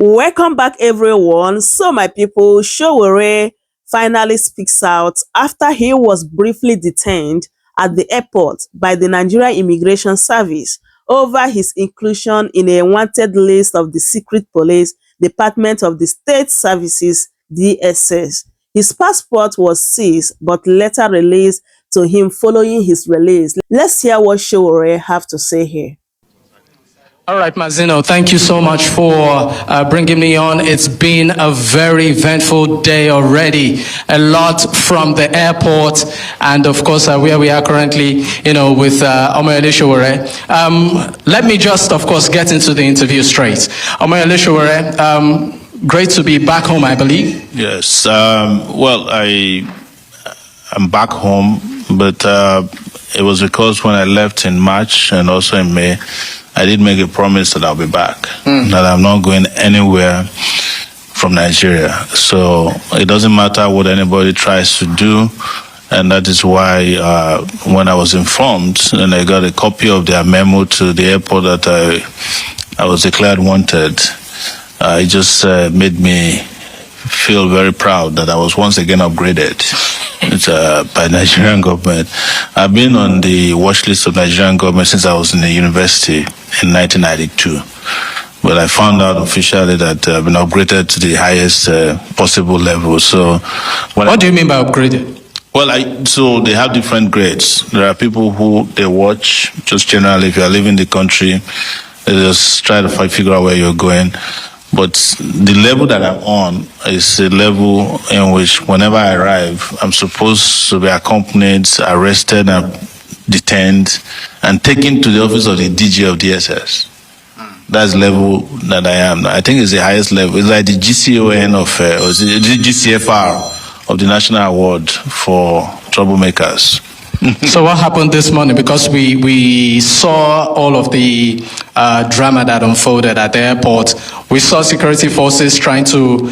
Welcome back, everyone. So, my people, Sowore finally speaks out after he was briefly detained at the airport by the Nigerian Immigration Service over his inclusion in a wanted list of the Secret Police Department of the State Services (DSS). His passport was seized but later released to him following his release. Let's hear what Sowore have to say here. All right, Mazino, thank you so much for bringing me on. It's been a very eventful day already. A lot from the airport and, of course, where we are currently, with Omoyele Sowore. Let me just, of course, get into the interview straight. Omoyele Sowore, great to be back home, I believe. Yes. Well, I'm back home, but it was because when I left in March and also in May, I did make a promise that I'll be back, that I'm not going anywhere from Nigeria. So it doesn't matter what anybody tries to do. And that is why when I was informed and I got a copy of their memo to the airport that I was declared wanted, it just made me feel very proud that I was once again upgraded by Nigerian government. I've been on the watch list of Nigerian government since I was in the university in 1992. But I found out officially that I've been upgraded to the highest possible level. So, what do you mean by upgraded? Well, so they have different grades. There are people who they watch, just generally, if you are leaving the country, they just try to figure out where you're going. But the level that I'm on is a level in which whenever I arrive, I'm supposed to be accompanied, arrested, and detained, and taken to the office of the DG of DSS. That's the level that I am. I think it's the highest level. It's like the GCON or the GCFR of the National Award for Troublemakers. So what happened this morning? Because we saw all of the drama that unfolded at the airport. We saw security forces trying to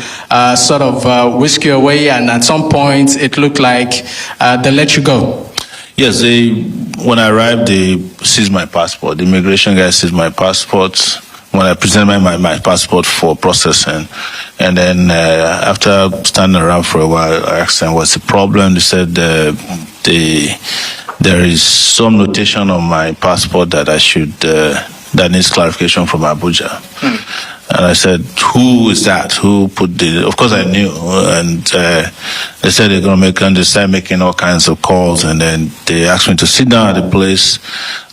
sort of whisk you away, and at some point it looked like they let you go. Yes, when I arrived, they seized my passport. The immigration guy seized my passport when I presented my passport for processing. And then after standing around for a while, I asked them, what's the problem? They said there is some notation on my passport that that needs clarification from Abuja. And I said, who is that? Who put of course I knew. And they said they're going to start making all kinds of calls. And then they asked me to sit down at the place.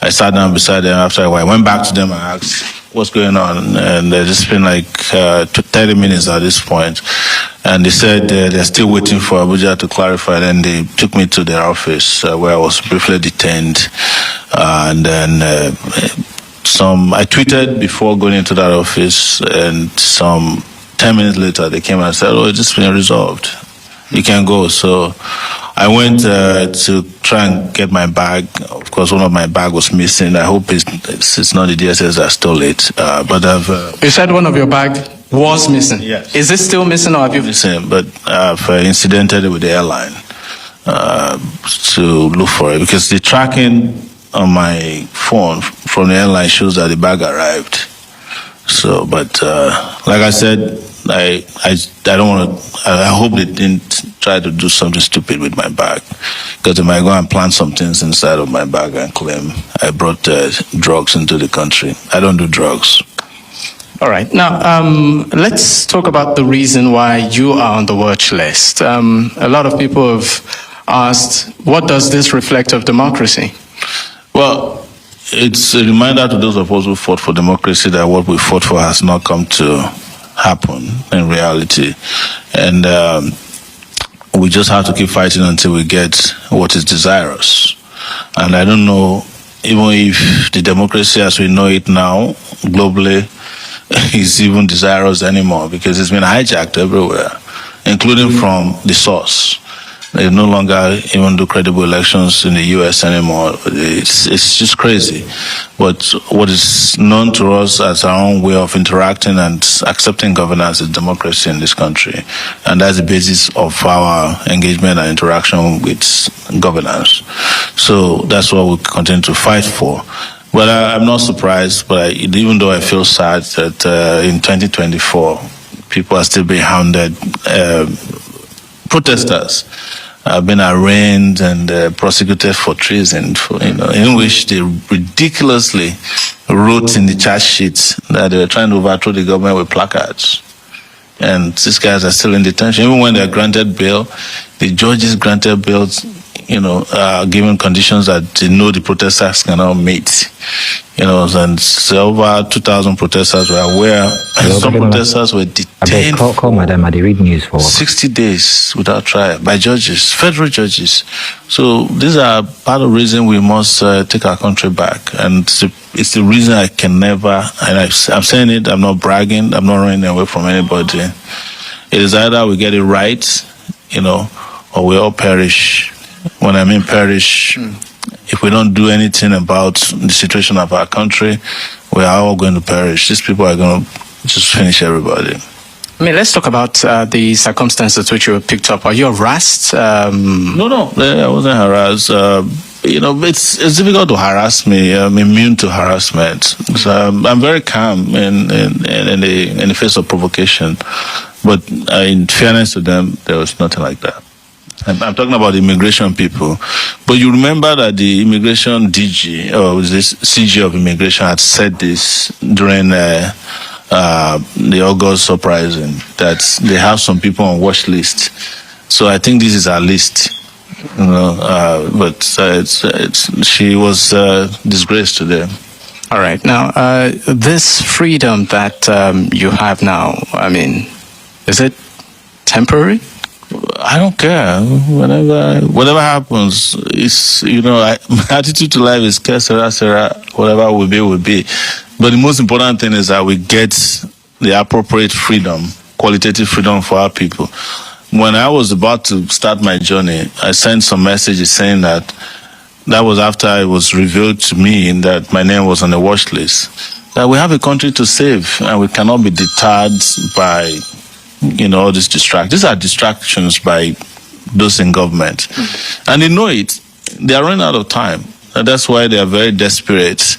I sat down beside them. After a while, I went back to them and asked, what's going on? And it's been like 30 minutes at this point. And they said they're still waiting for Abuja to clarify. Then they took me to their office where I was briefly detained. And then I tweeted before going into that office, and some 10 minutes later they came and said, oh, it's just been resolved. You can go. So I went to try and get my bag. Of course, one of my bag was missing. I hope it's not the DSS that stole it. But You said one of your bag was missing? Yes. Is it still missing, or have you? Missing, but I've incidented with the airline to look for it, because the tracking on my phone from the airline shows that the bag arrived. So, but like I said, I don't want to. I hope they didn't try to do something stupid with my bag, because they might go and plant some things inside of my bag and claim I brought drugs into the country. I don't do drugs. All right. Now, let's talk about the reason why you are on the watch list. A lot of people have asked, what does this reflect of democracy? Well, it's a reminder to those of us who fought for democracy that what we fought for has not come to happen in reality. And we just have to keep fighting until we get what is desirous. And I don't know, even if the democracy as we know it now, globally, is even desirous anymore, because it's been hijacked everywhere, including from the source. They no longer even do credible elections in the US anymore. It's just crazy. But what is known to us as our own way of interacting and accepting governance is democracy in this country. And that's the basis of our engagement and interaction with governance. So that's what we continue to fight for. Well, I'm not surprised, but even though I feel sad that in 2024, people are still being hounded. Protesters have been arraigned and prosecuted for treason, in which they ridiculously wrote in the charge sheets that they were trying to overthrow the government with placards. And these guys are still in detention. Even when they're granted bail, the judges granted bails, given conditions that they know the protesters cannot meet. And so over 2,000 protesters were aware, and some protesters were detained call madam, I read news for 60 days without trial by judges, federal judges. So these are part of the reason we must take our country back. And it's the reason I can never, and I'm saying it, I'm not bragging, I'm not running away from anybody. It is either we get it right, or we all perish. When I mean perish, if we don't do anything about the situation of our country, we are all going to perish. These people are going to just finish everybody. I mean, let's talk about the circumstances which you were picked up. Are you harassed? No, I wasn't harassed. It's difficult to harass me. I'm immune to harassment. So I'm very calm in the face of provocation. But in fairness to them, there was nothing like that. I'm talking about the immigration people. But you remember that the immigration DG, or this CG of immigration, had said this during the August uprising, that they have some people on watch list. So I think this is our list. But she was disgraced today. All right. Now, this freedom that you have now, I mean, is it temporary? I don't care. Whatever happens, it's my attitude to life is que sera, sera. Whatever will be, will be. But the most important thing is that we get the appropriate freedom, qualitative freedom for our people. When I was about to start my journey, I sent some messages saying that was after it was revealed to me that my name was on the watch list. That we have a country to save, and we cannot be deterred by all these distractions. These are distractions by those in government. And they know it. They are running out of time. And that's why they are very desperate.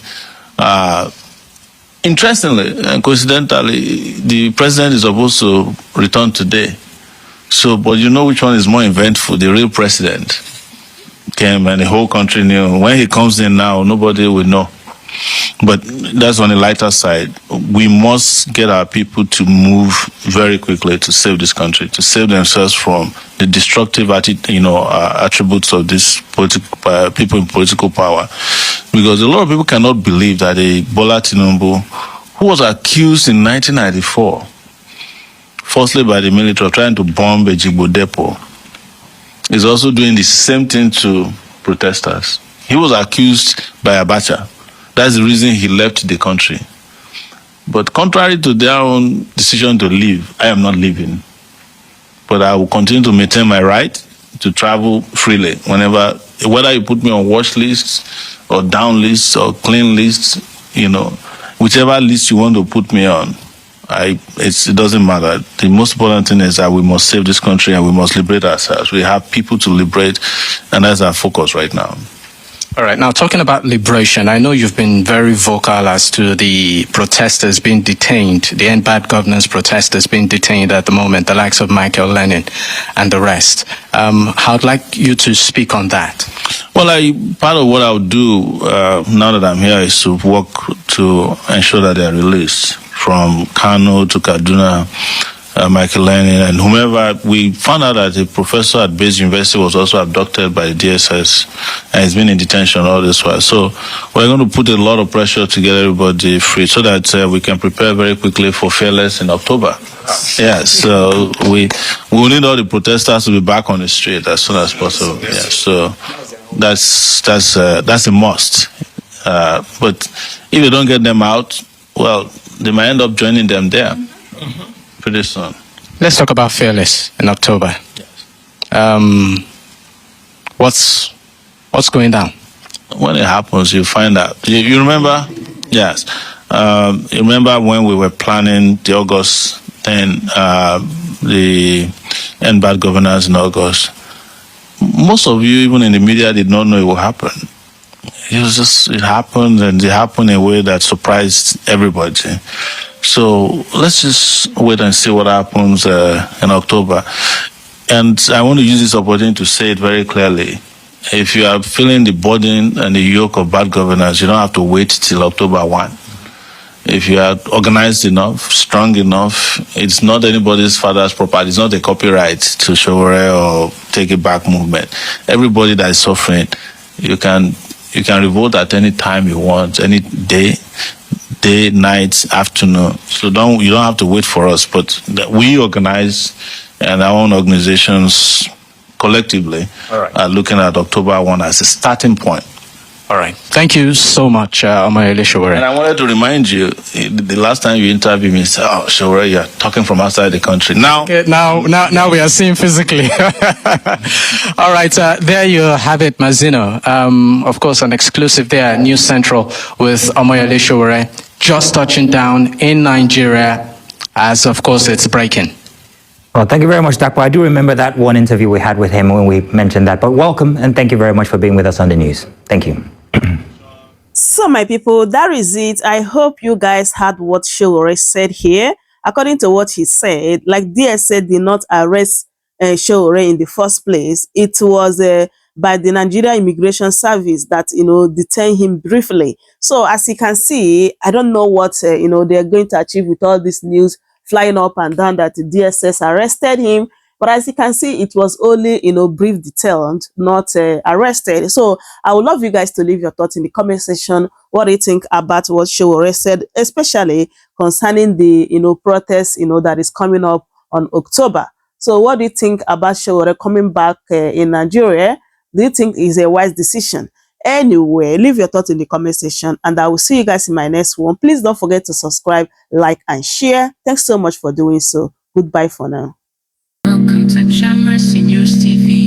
Interestingly and coincidentally, the president is supposed to return today. So, but you know which one is more eventful? The real president came and the whole country knew. When he comes in now, nobody will know. But that's on the lighter side. We must get our people to move very quickly to save this country, to save themselves from the destructive attributes of these people in political power. Because a lot of people cannot believe that a Bola Tinubu, who was accused in 1994, falsely by the military of trying to bomb a Jigbo depot, is also doing the same thing to protesters. He was accused by Abacha. That's the reason he left the country. But contrary to their own decision to leave, I am not leaving. But I will continue to maintain my right to travel freely whenever, whether you put me on watch lists or down lists or clean lists, whichever list you want to put me on, it doesn't matter. The most important thing is that we must save this country and we must liberate ourselves. We have people to liberate, and that's our focus right now. All right. Now, talking about liberation, I know you've been very vocal as to the protesters being detained, the End Bad Governance protesters being detained at the moment, the likes of Michael Lenin and the rest. I'd like you to speak on that. Well, part of what I'll do now that I'm here is to work to ensure that they're released from Kano to Kaduna, Michael Lenin, and whomever. We found out that a professor at Bayes University was also abducted by the DSS and he's been in detention all this while. So we're going to put a lot of pressure to get everybody free so that we can prepare very quickly for Fearless in October. Yes, so we will need all the protesters to be back on the street as soon as possible. Yeah, so that's a must. But if you don't get them out, well, they might end up joining them there. Pretty soon. Let's talk about Fearless in October. Yes. What's going down? When it happens, you find out. You remember? Yes. You remember when we were planning the August thing, the End Bad Governance in August? Most of you, even in the media, did not know it would happen. it happened, and it happened in a way that surprised everybody. So let's just wait and see what happens in October. And I want to use this opportunity to say it very clearly. If you are feeling the burden and the yoke of bad governance, you don't have to wait till October 1. If you are organized enough, strong enough, it's not anybody's father's property. It's not a copyright to Sowore or Take It Back movement. Everybody that is suffering, you can revolt at any time you want, any day, night, afternoon. So you don't have to wait for us. But we organize, and our own organizations collectively are looking at October 1 as a starting point. All right. Thank you so much, Omoyele Sowore. And I wanted to remind you, the last time you interviewed me, you said, "Oh, Sowore, you're talking from outside the country." Now we are seeing physically. All right. There you have it, Mazino. Of course, an exclusive there, News Central with Omoyele Sowore, just touching down in Nigeria, as of course it's breaking. Well, thank you very much, Dakwa. I do remember that one interview we had with him when we mentioned that. But welcome, and thank you very much for being with us on the news. Thank you. So, my people, that is it. I hope you guys heard what Sowore said here. According to what he said, like DSA did not arrest Sowore in the first place. It was by the Nigeria Immigration Service that, detained him briefly. So, as you can see, I don't know what, they're going to achieve with all this news flying up and down that the DSS arrested him. But as you can see, it was only, brief detailed, not arrested. So I would love you guys to leave your thoughts in the comment section. What do you think about what Sowore said, especially concerning the, protest, that is coming up on October. So what do you think about Sowore coming back in Nigeria? Do you think is a wise decision? Anyway, leave your thoughts in the comment section, and I will see you guys in my next one. Please don't forget to subscribe, like, and share. Thanks so much for doing so. Goodbye for now. Welcome to Jammercy News TV.